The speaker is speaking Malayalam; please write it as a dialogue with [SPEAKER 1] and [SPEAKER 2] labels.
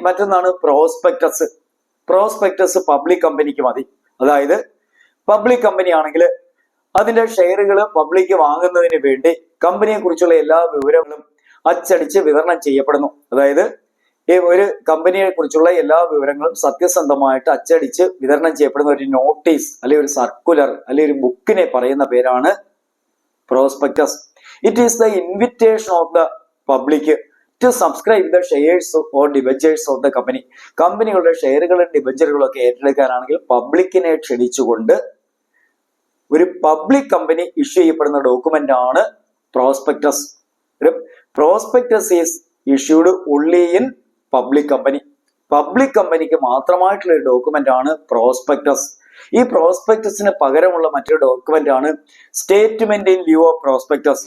[SPEAKER 1] മറ്റൊന്നാണ് പ്രോസ്പെക്ടസ്. പ്രോസ്പെക്ടസ് പബ്ലിക് കമ്പനിക്ക് മതി. അതായത് പബ്ലിക് കമ്പനി ആണെങ്കിൽ അതിന്റെ ഷെയറുകൾ പബ്ലിക് വാങ്ങുന്നതിന് വേണ്ടി കമ്പനിയെ കുറിച്ചുള്ള എല്ലാ വിവരങ്ങളും അച്ചടിച്ച് വിതരണം ചെയ്യപ്പെടുന്നു. അതായത് ഈ ഒരു കമ്പനിയെ കുറിച്ചുള്ള എല്ലാ വിവരങ്ങളും സത്യസന്ധമായിട്ട് അച്ചടിച്ച് വിതരണം ചെയ്യപ്പെടുന്ന ഒരു നോട്ടീസ് അല്ലെങ്കിൽ ഒരു സർക്കുലർ അല്ലെങ്കിൽ ഒരു ബുക്കിനെ പറയുന്ന പേരാണ് prospectus. It is the invitation of the public to subscribe the shares or debentures of the company. കമ്പനികളുടെ ഷെയറുകളും ഡിബഞ്ചറുകളും ഒക്കെ ഏറ്റെടുക്കാനാണെങ്കിൽ പബ്ലിക്കിനെ ക്ഷണിച്ചുകൊണ്ട് ഒരു പബ്ലിക് കമ്പനി ഇഷ്യൂ ചെയ്യപ്പെടുന്ന ഡോക്യുമെന്റ് ആണ് prospectus. Prospectus is issued only in public company. Public കമ്പനിക്ക് മാത്രമായിട്ടുള്ള ഒരു ഡോക്യുമെന്റ് ആണ് പ്രോസ്പെക്ടസ്. ഈ പ്രോസ്പെക്ടസിന് പകരമുള്ള മറ്റൊരു ഡോക്യുമെന്റ് ആണ് സ്റ്റേറ്റ്മെന്റ് ഇൻ ലിeu ഓഫ് പ്രോസ്പെക്ടസ്.